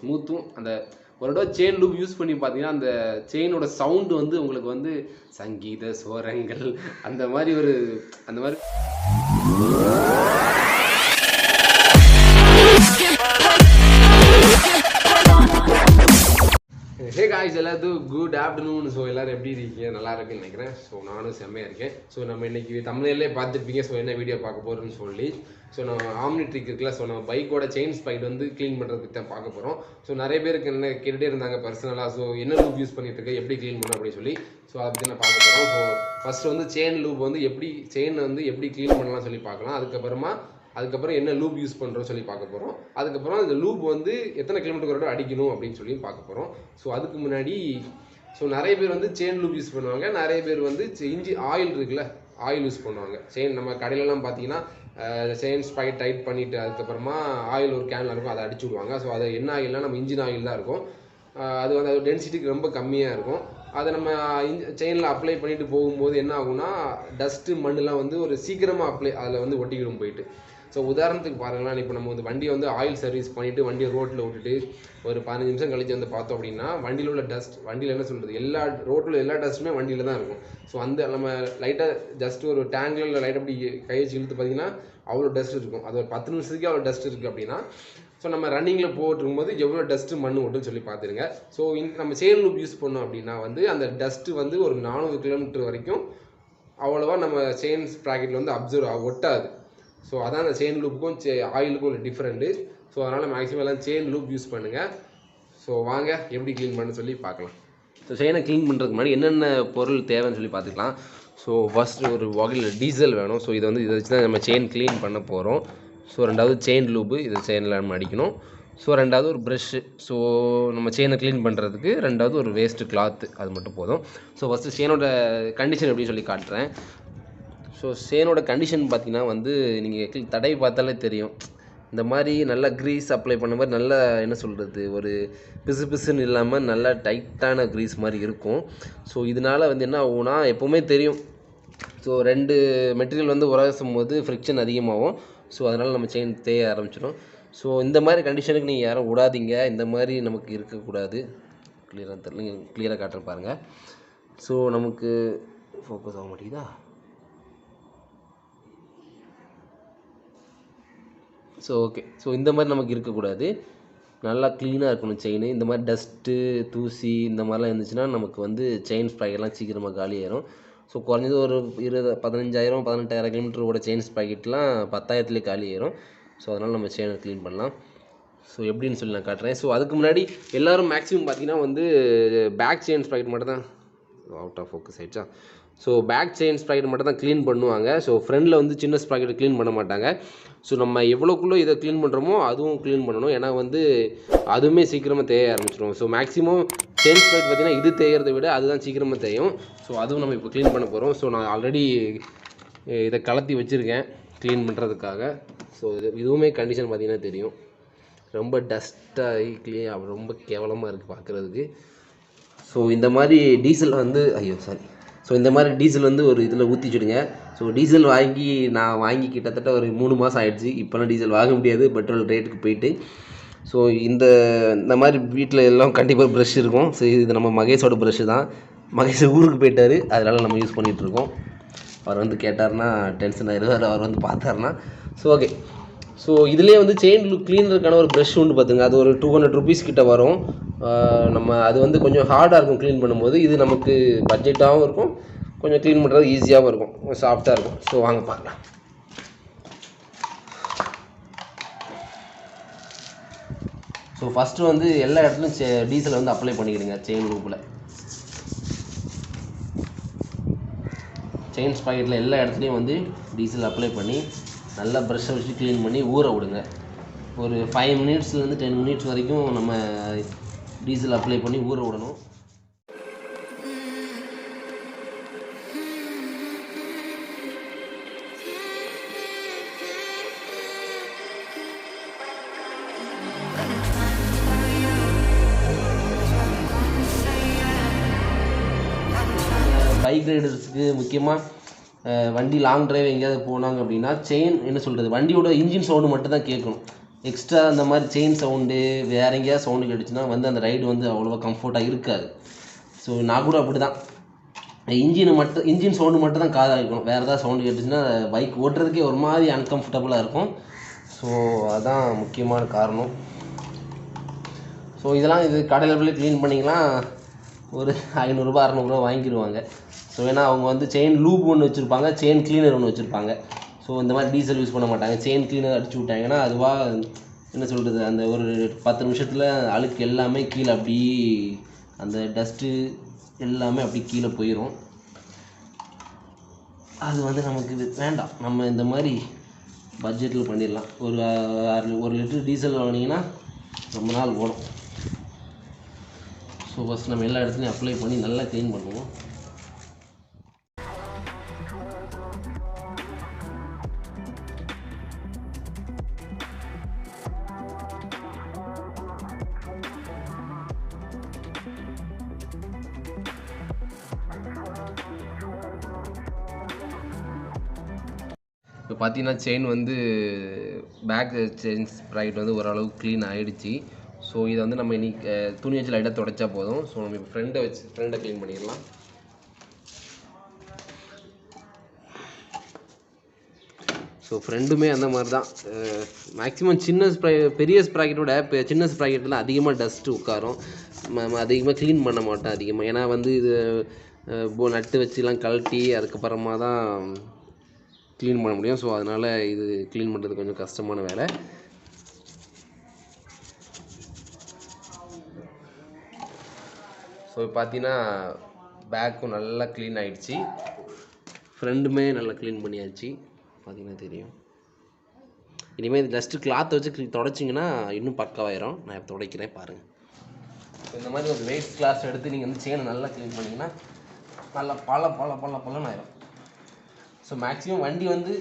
ஸ்மூத்தும் அந்த ஒரு தடவை செயின் லூப் யூஸ் பண்ணி பார்த்தீங்கன்னா அந்த செயினோட சவுண்டு வந்து உங்களுக்கு வந்து சங்கீத ஸ்வரங்கள் அந்த மாதிரி ஹே காய்ஸ் எல்லாத்துக்கும் குட் ஆஃப்டர்நூன். ஸோ எல்லோரும் எப்படி இருக்கீங்க? நல்லா இருக்குன்னு நினைக்கிறேன். ஸோ நானும் செம்மையாக இருக்கேன். ஸோ நம்ம இன்றைக்கி தமிழ்லேயே பார்த்துருப்பீங்க. ஸோ என்ன வீடியோ பார்க்க போகிறோன்னு சொல்லி ஸோ நம்ம ஆம்னிட்ரிக் இருக்குல்ல, ஸோ நம்ம பைக்கோட செயின் ஸ்பைட் வந்து க்ளீன் பண்ணுறதுக்கு தான் பார்க்க போகிறோம். ஸோ நிறைய பேருக்கு என்ன கேட்டுகிட்டே இருந்தாங்க பர்சனலாக, ஸோ என்ன லூப் யூஸ் பண்ணிட்டு இருக்கேன், எப்படி க்ளீன் பண்ணணும் அப்படின்னு சொல்லி. ஸோ அதை பற்றி நான் பார்க்க போகிறோம். ஸோ ஃபஸ்ட்டு வந்து செயின் லூப் வந்து செயின் வந்து எப்படி க்ளீன் பண்ணலாம் சொல்லி பார்க்கலாம். அதுக்கப்புறம் என்ன லூப் யூஸ் பண்ணுறோம் சொல்லி பார்க்க போகிறோம். அதுக்கப்புறம் அந்த லூப் வந்து எத்தனை கிலோமீட்டர் வரை அடிக்கணும் அப்படின்னு சொல்லி பார்க்க போகிறோம். ஸோ அதுக்கு முன்னாடி நிறைய பேர் வந்து செயின் லூப் யூஸ் பண்ணுவாங்க. நிறைய பேர் வந்து ஆயில் இருக்குல்ல, ஆயில் யூஸ் பண்ணுவாங்க. செயின் நம்ம கடையிலலாம் பார்த்தீங்கன்னா செயின் ஸ்பைட் டைட் பண்ணிவிட்டு அதுக்கப்புறமா ஆயில் ஒரு கேனில் இருக்கும், அதை அடிச்சு விடுவாங்க. ஸோ அது என்ன ஆயில்னால் நம்ம இன்ஜின் ஆயில் தான் இருக்கும். அது வந்து அது டென்சிட்டிக்கு ரொம்ப கம்மியாக இருக்கும். அதை நம்ம செயினில் அப்ளை பண்ணிட்டு போகும்போது என்ன ஆகும்னா டஸ்ட்டு மண்ணெலாம் வந்து ஒரு சீக்கிரமாக அதில் வந்து ஒட்டிக்கிடும் போயிட்டு. ஸோ உதாரணத்துக்கு பாருங்களேன், இப்போ நம்ம வந்து வண்டியை வந்து ஆயில் சர்வீஸ் பண்ணிவிட்டு வண்டியை ரோட்டில் விட்டுட்டு ஒரு 15 நிமிஷம் கழிச்சு வந்து பார்த்தோம் அப்படின்னா வண்டியில் உள்ள டஸ்ட், வண்டியில் என்ன சொல்கிறது, ரோட்டில் எல்லா டஸ்ட்டுமே வண்டியில் தான் இருக்கும். ஸோ அந்த நம்ம லைட்டாக ஜஸ்ட் ஒரு டேங்கில் லைட்டாக அப்படி கை வச்சு இழுத்து பார்த்தீங்கன்னா அவ்வளோ டஸ்ட் இருக்கும். அது ஒரு 10 நிமிஷத்துக்கு அவ்வளோ டஸ்ட் இருக்குது அப்படின்னா ஸோ நம்ம ரன்னிங்கில் போட்டுருக்கும்போது எவ்வளோ டஸ்ட்டு மண் ஓட்டுன்னு சொல்லி பார்த்துருங்க. ஸோ நம்ம செயின் லூப் யூஸ் பண்ணோம் அப்படின்னா வந்து அந்த டஸ்ட்டு வந்து ஒரு 400 கிலோமீட்டர் வரைக்கும் அவ்வளோவா நம்ம செயின் ப்ராக்கெட்டில் வந்து அப்சர்வ் ஒட்டாது. ஸோ அதான் அந்த செயின் லூப்புக்கும் ஆயிலுக்கும் ஒரு டிஃப்ரெண்ட்டு. ஸோ அதனால் மேக்ஸிமம் எல்லாம் செயின் லூப் யூஸ் பண்ணுங்கள். ஸோ வாங்க எப்படி க்ளீன் பண்ண சொல்லி பார்க்கலாம். ஸோ செயினை க்ளீன் பண்ணுறதுக்கு முன்னாடி என்னென்ன பொருள் தேவைன்னு சொல்லி பார்த்துக்கலாம். ஸோ ஃபஸ்ட்டு ஒரு வகையில் டீசல் வேணும். ஸோ இதை வச்சு தான் நம்ம செயின் க்ளீன் பண்ண போகிறோம். ஸோ ரெண்டாவது செயின் லூப்பு, இது செயினில் நம்ம அடிக்கணும். ஸோ ரெண்டாவது ஒரு ப்ரஷ்ஷு. ஸோ நம்ம செயினை க்ளீன் பண்ணுறதுக்கு ரெண்டாவது ஒரு வேஸ்ட்டு கிளாத்து, அது மட்டும் போதும். ஸோ ஃபஸ்ட்டு செயினோட கண்டிஷன் எப்படின்னு சொல்லி காட்டுறேன். ஸோ செயினோட கண்டிஷன் பார்த்தீங்கன்னா வந்து நீங்கள் தடவி பார்த்தாலே தெரியும். இந்த மாதிரி நல்லா க்ரீஸ் அப்ளை பண்ண மாதிரி நல்லா என்ன சொல்கிறது, ஒரு பிசு பிசுன்னு இல்லாமல் நல்லா டைட்டான க்ரீஸ் மாதிரி இருக்கும். ஸோ இதனால் வந்து என்ன ஆகும்னா எப்போவுமே தெரியும். ஸோ 2 மெட்டீரியல் வந்து உரசும் போது ஃப்ரிக்ஷன் அதிகமாகும். ஸோ அதனால் நம்ம செயின் தேய ஆரம்பிச்சிடும். ஸோ இந்த மாதிரி கண்டிஷனுக்கு நீங்கள் யாரும் விடாதீங்க. இந்த மாதிரி நமக்கு இருக்கக்கூடாது. கிளியராக காட்டுற பாருங்கள். ஸோ நமக்கு ஃபோக்கஸ் ஆக மாட்டேங்குதா? So okay. ஸோ இந்த மாதிரி நமக்கு இருக்கக்கூடாது. நல்லா க்ளீனாக இருக்கணும் செயின். இந்த மாதிரி டஸ்ட்டு தூசி இந்த மாதிரிலாம் இருந்துச்சுன்னா நமக்கு வந்து செயின் ஸ்ப்ராக்கெட்லாம் சீக்கிரமாக காலியாயிரும். ஸோ குறைஞ்சது ஒரு 15,000 18,000 கிலோமீட்டரோட செயின் ஸ்ப்ராக்கெட்லாம் 10,000லேயே காலி ஆயிரும். ஸோ அதனால் நம்ம செயினை க்ளீன் பண்ணலாம். ஸோ எப்படின்னு சொல்லி நான் காட்டுறேன். ஸோ அதுக்கு முன்னாடி எல்லோரும் மேக்ஸிமம் பார்த்திங்கன்னா வந்து பேக் செயின் ஸ்ப்ராக்கெட் மட்டும் தான் அவுட் ஆஃப் ஃபோக்கஸ் ஆகிடுச்சா. ஸோ பேக் செயின் ஸ்ப்ராக்கெட் மட்டும் தான் க்ளீன் பண்ணுவாங்க. ஸோ ஃப்ரண்டில் வந்து சின்ன ஸ்ப்ராக்கெட் க்ளீன் பண்ண மாட்டாங்க. ஸோ நம்ம எவ்வளோக்குள்ளே இதை க்ளீன் பண்ணுறோமோ அதுவும் க்ளீன் பண்ணணும். ஏன்னா வந்து அதுவுமே சீக்கிரமாக தேய ஆரம்பிச்சிடும். ஸோ மேக்ஸிமம் செயின் ஸ்ப்ராக்கெட் பார்த்திங்கன்னா இது தேய்கிறத விட அதுதான் சீக்கிரமாக தேயும். ஸோ அதுவும் நம்ம இப்போ க்ளீன் பண்ண போகிறோம். ஸோ நான் ஆல்ரெடி இதை கலத்தி வச்சுருக்கேன் க்ளீன் பண்ணுறதுக்காக. ஸோ இதுவுமே கண்டிஷன் பார்த்திங்கன்னா தெரியும், ரொம்ப டஸ்ட்டாகி ரொம்ப கேவலமாக இருக்குது பார்க்குறதுக்கு. ஸோ இந்த மாதிரி டீசல் வந்து இந்த மாதிரி டீசல் வந்து ஒரு இதில் ஊற்றிச்சுடுங்க. ஸோ டீசல் நான் வாங்கி கிட்டத்தட்ட ஒரு 3 மாதம் ஆகிடுச்சு. இப்போலாம் டீசல் வாங்க முடியாது, பெட்ரோல் ரேட்டுக்கு போயிட்டு. ஸோ இந்த மாதிரி வீட்டில் எல்லாம் கண்டிப்பாக ப்ரஷ் இருக்கும். ஸோ இது நம்ம மகேஷோட ப்ரஷ்ஷு தான். மகேஷ் ஊருக்கு போயிட்டார், அதனால் நம்ம யூஸ் பண்ணிகிட்ருக்கோம். அவர் வந்து கேட்டார்னா டென்ஷன் ஆயிடுவார், அவர் வந்து பார்த்தாருன்னா. So okay. ஸோ இதுலேயே வந்து செயின் க்ளீனருக்கான ஒரு ப்ரஷ் உண்டு பார்த்துங்க. அது ஒரு 200 rupees கிட்ட வரும். நம்ம அது வந்து கொஞ்சம் ஹார்டாக இருக்கும் க்ளீன் பண்ணும்போது. இது நமக்கு பட்ஜெட்டாகவும் இருக்கும், கொஞ்சம் க்ளீன் பண்ணுறது ஈஸியாகவும் இருக்கும், கொஞ்சம் சாஃப்டாக இருக்கும். ஸோ வாங்க பார்க்கலாம். ஸோ ஃபஸ்ட்டு வந்து எல்லா இடத்துலையும் டீசலை வந்து அப்ளை பண்ணிக்கிடுங்க. செயின் லூப்பில், செயின் ஸ்பாக்கெட்டில் எல்லா இடத்துலையும் வந்து டீசல் அப்ளை பண்ணி நல்லா ப்ரஷ்ஷை வச்சு க்ளீன் பண்ணி ஊற விடுங்க. ஒரு 5 minutesலேருந்து 10 minutes வரைக்கும் நம்ம டீசல் அப்ளை பண்ணி ஊற விடணும். பைக் ரைடர்ஸுக்கு முக்கியமாக வண்டி லாங் டிரைவ் எங்கேயாவது போனாங்க அப்படின்னா செயின் என்ன சொல்கிறது, வண்டியோட இன்ஜின் சவுண்டு மட்டும் தான் கேட்கணும். எக்ஸ்ட்ரா அந்த மாதிரி செயின் சவுண்டு வேற எங்கேயாவது சவுண்டு கேட்டுச்சுன்னா வந்து அந்த ரைடு வந்து அவ்வளோவா கம்ஃபர்ட்டாக இருக்காது. ஸோ நான் கூட அப்படி தான், இன்ஜின் சவுண்டு மட்டும் தான் காதாக இருக்கணும். வேறு ஏதாவது சவுண்டு கேட்டுச்சுன்னா பைக் ஓட்டுறதுக்கே ஒரு மாதிரி அன்கம்ஃபர்டபுளாக இருக்கும். ஸோ அதுதான் முக்கியமான காரணம். ஸோ இதெல்லாம் இது கடையில் போய் க்ளீன் பண்ணிக்கலாம், ஒரு 500 600 வாங்கிடுவாங்க. ஸோ ஏன்னா அவங்க வந்து செயின் லூப் ஒன்று வச்சுருப்பாங்க, செயின் க்ளீனர் ஒன்று வச்சுருப்பாங்க. ஸோ இந்த மாதிரி டீசல் யூஸ் பண்ண மாட்டாங்க. செயின் க்ளீனர் அடிச்சு விட்டாங்கன்னா அதுவாக என்ன சொல்கிறது, அந்த ஒரு 10 நிமிஷத்தில் அழுக்கு எல்லாமே கீழே அப்படி அந்த டஸ்ட்டு எல்லாமே அப்படி கீழே போயிடும். அது வந்து நமக்கு வேண்டாம். நம்ம இந்த மாதிரி பட்ஜெட்டில் பண்ணிடலாம். ஒரு லிட்டர் டீசல் வாங்கினீங்கன்னா ரொம்ப நாள் ஓடும். ஸோ ஃபஸ்ட் நம்ம எல்லா இடத்துலையும் அப்ளை பண்ணி நல்லா க்ளீன் பண்ணுவோம். இப்போ பார்த்தீங்கன்னா செயின் வந்து பேக் செயின் ஸ்ப்ரைட் வந்து ஓரளவுக்கு க்ளீன் ஆகிடுச்சு. ஸோ இதை வந்து நம்ம இன்னைக்கு துணி வச்சு லைட்டாக துடைச்சா போதும். ஸோ நம்ம இப்போ ஃப்ரெண்டை க்ளீன் பண்ணிடலாம். ஸோ ஃப்ரெண்டுமே அந்த மாதிரி தான். மேக்ஸிமம் பெரிய ஸ்ப்ராக்கெட்டோட சின்ன ஸ்ப்ராக்கெட்டில் அதிகமாக டஸ்ட்டு உட்காரும். அதிகமாக க்ளீன் பண்ண மாட்டோம் அதிகமாக. ஏன்னா வந்து இது நட்டு வச்சுலாம் கழட்டி அதுக்கப்புறமா தான் க்ளீன் பண்ண முடியும். ஸோ அதனால் இது க்ளீன் பண்ணுறது கொஞ்சம் கஷ்டமான வேலை. ஸோ பார்த்தீங்கன்னா பேக்கும் நல்லா க்ளீன் ஆகிடுச்சு, ஃப்ரெண்டுமே நல்லா க்ளீன் பண்ணியாச்சு. பார்த்தீங்கன்னா தெரியும். இனிமேல் இது ஜஸ்ட்டு கிளாத்தை வச்சு துடைச்சிங்கன்னா இன்னும் பக்காவாயிரும். நான் இப்போ துடைக்கிறேன் பாருங்கள். இந்த மாதிரி ஒரு வெயிட் கிளாஸ் எடுத்து நீங்கள் வந்து செயினை நல்லா க்ளீன் பண்ணிங்கன்னா நல்லா பழன்னு ஆயிரும். ஸோ மேக்ஸிமம் வண்டி வந்து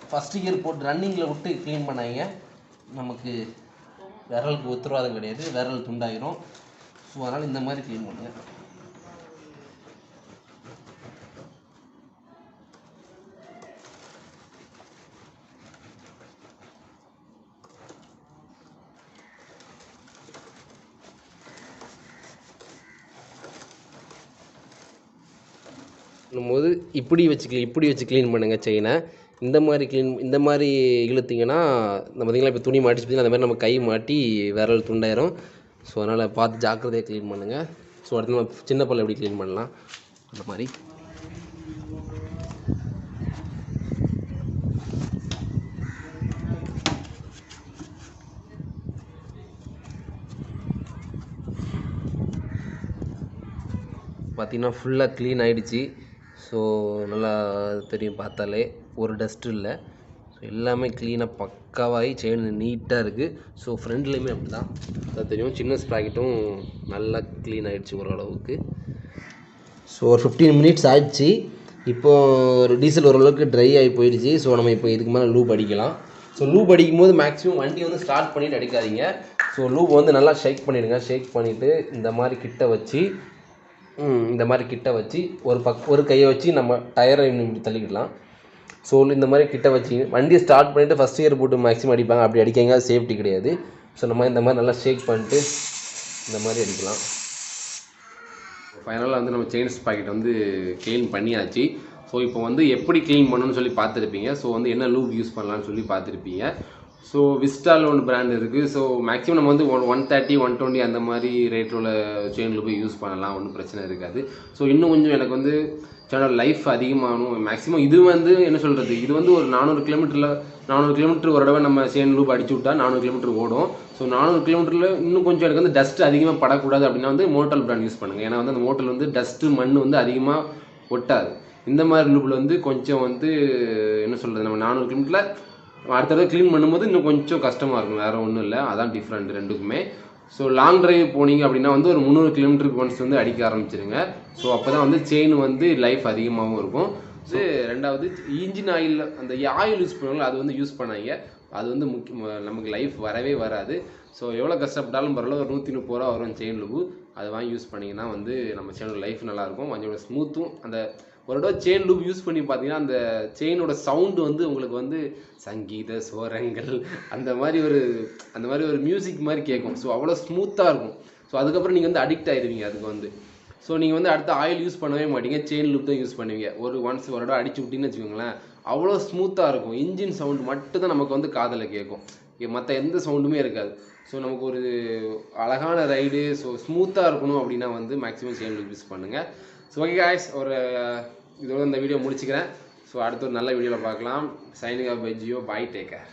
ஃபஸ்ட்டு கியர் போட்டு ரன்னிங்கில் விட்டு க்ளீன் பண்ணாங்க, நமக்கு விரலுக்கு உத்தரவாதம் கிடையாது, விரல் துண்டாயிரும். ஸோ அதனால் இந்த மாதிரி க்ளீன் பண்ணுங்கள். போது இப்படி வச்சு க்ளீன் பண்ணுங்கள் செயினை. இந்த மாதிரி இழுத்திங்கன்னா நம்ம பார்த்திங்களா இப்போ துணி மாட்டிச்சு பார்த்திங்கன்னா அந்த மாதிரி நம்ம கை மாட்டி விரல் துண்டாயிரும். ஸோ அதனால் பார்த்து ஜாக்கிரதையாக க்ளீன் பண்ணுங்கள். ஸோ அடுத்து நம்ம சின்ன பல்ல எப்படி க்ளீன் பண்ணலாம் அந்த மாதிரி. பார்த்திங்கன்னா ஃபுல்லாக க்ளீன் ஆகிடுச்சு. ஸோ நல்லா தெரியும் பார்த்தாலே, ஒரு டஸ்ட்டு இல்லை. ஸோ எல்லாமே க்ளீனாக பக்காவாகி செயின் நீட்டாக இருக்குது. ஸோ ஃப்ரண்ட்லேயுமே அப்படி தான் அது தெரியும். சின்ன ஸ்ப்ராக்கெட்டும் நல்லா க்ளீன் ஆகிடுச்சு ஓரளவுக்கு. ஸோ ஒரு 15 மினிட்ஸ் ஆகிடுச்சு. இப்போது ஒரு டீசல் ஓரளவுக்கு ட்ரை ஆகி போயிடுச்சு. ஸோ நம்ம இப்போ இதுக்கு மேலே லூப் அடிக்கலாம். ஸோ லூப் அடிக்கும் போது மேக்ஸிமம் வண்டி வந்து ஸ்டார்ட் பண்ணிவிட்டு அடிக்காதீங்க. ஸோ லூப் வந்து நல்லா ஷேக் பண்ணிவிடுங்க. ஷேக் பண்ணிவிட்டு இந்த மாதிரி கிட்ட வச்சு ஒரு கையை வச்சு நம்ம டயரை இப்படி தள்ளிக்கிடலாம். ஸோ இந்த மாதிரி கிட்ட வச்சு வண்டியை ஸ்டார்ட் பண்ணிவிட்டு ஃபஸ்ட் கியர் போட்டு மேக்ஸிமம் அடிப்பாங்க. அப்படி அடிக்காங்க, அது சேஃப்டி கிடையாது. ஸோ நம்ம இந்த மாதிரி நல்லா ஷேக் பண்ணிட்டு இந்த மாதிரி அடிக்கலாம். ஃபைனலாக வந்து நம்ம செயின் ஸ்பாக்கெட் வந்து க்ளீன் பண்ணியாச்சு. ஸோ இப்போ வந்து எப்படி க்ளீன் பண்ணணும்னு சொல்லி பார்த்துருப்பீங்க. ஸோ வந்து என்ன லூப் யூஸ் பண்ணலான்னு சொல்லி பார்த்துருப்பீங்க. ஸோ விஸ்டால் ஒன்று பிராண்ட் இருக்குது. ஸோ மேக்ஸிமம் நம்ம வந்து 130 120 அந்த மாதிரி ரேட்டோட செயின் லூப் யூஸ் பண்ணலாம், ஒன்றும் பிரச்சனை இருக்காது. ஸோ இன்னும் கொஞ்சம் எனக்கு வந்து சேனல் லைஃப் அதிகமாகணும். மேக்ஸிமம் இது வந்து என்ன சொல்கிறது, இது வந்து ஒரு 400 கிலோமீட்டர் ஒரு தடவை நம்ம செயின் லூப் அடிச்சு விட்டா 400 கிலோமீட்டர் ஓடும். ஸோ 400 கிலோமீட்டரில் இன்னும் கொஞ்சம் எனக்கு வந்து டஸ்ட் அதிகமாக படக்கூடாது அப்படின்னா வந்து மோட்டல் பிராண்ட் யூஸ் பண்ணுங்கள். ஏன்னா வந்து அந்த மோட்டல் வந்து டஸ்ட்டு மண் வந்து அதிகமாக ஒட்டாது. இந்த மாதிரி லூப்பில் வந்து கொஞ்சம் வந்து என்ன சொல்கிறது, நம்ம 400 கிலோமீட்டரில் அடுத்த தடவை க்ளீன் பண்ணும்போது இன்னும் கொஞ்சம் கஷ்டமாக இருக்கும். வேறு ஒன்றும் இல்லை, அதான் டிஃப்ரெண்ட் ரெண்டுக்குமே. ஸோ லாங் ட்ரைவ் போனீங்க அப்படின்னா வந்து ஒரு 300 கிலோமீட்டருக்கு ஒன்ஸ் வந்து அடிக்க ஆரம்பிச்சிருங்க. ஸோ அப்போ தான் வந்து செயின் வந்து லைஃப் அதிகமாகவும் இருக்கும். ஸோ ரெண்டாவது இன்ஜின் ஆயில், அந்த ஆயில் யூஸ் பண்ணுவாங்களோ அது வந்து யூஸ் பண்ணாங்க. அது வந்து நமக்கு லைஃப் வரவே வராது. ஸோ எவ்வளோ கஷ்டப்பட்டாலும் பரவாயில்ல, ஒரு 130 ரூபா வரும் செயின் லூபு. அதை வாங்கி யூஸ் பண்ணிங்கன்னா வந்து நம்ம செயினோட லைஃப் நல்லாயிருக்கும். கொஞ்சம் ஸ்மூத்தும் அந்த ஒரு தடவை செயின் லூப் யூஸ் பண்ணி பார்த்தீங்கன்னா அந்த செயினோட சவுண்டு வந்து உங்களுக்கு வந்து சங்கீத சோரங்கள் அந்த மாதிரி ஒரு மியூசிக் மாதிரி கேட்கும். ஸோ அவ்வளோ ஸ்மூத்தாக இருக்கும். ஸோ அதுக்கப்புறம் நீங்கள் வந்து அடிக்ட் ஆயிடுவீங்க அதுக்கு வந்து. ஸோ நீங்கள் வந்து அடுத்த ஆயில் யூஸ் பண்ணவே மாட்டீங்க, செயின் லூப் தான் யூஸ் பண்ணுவீங்க. ஒரு தடவை அடிச்சு விட்டீங்கன்னு வச்சுக்கோங்களேன், அவ்வளோ ஸ்மூத்தாக இருக்கும். இன்ஜின் சவுண்ட் மட்டும் தான் நமக்கு வந்து காதில் கேட்கும், மற்ற எந்த சவுண்டுமே இருக்காது. ஸோ நமக்கு ஒரு அழகான ரைடு, ஸோ ஸ்மூத்தாக இருக்கணும் அப்படின்னா வந்து மேக்ஸிமம் செயின் லூப் யூஸ் பண்ணுங்கள். ஸோ ஓகே காய்ஸ், இதோட இந்த வீடியோ முடிச்சுக்கிறேன். ஸோ அடுத்த ஒரு நல்ல வீடியோவில் பார்க்கலாம். Signing off by Jio, bye, take care.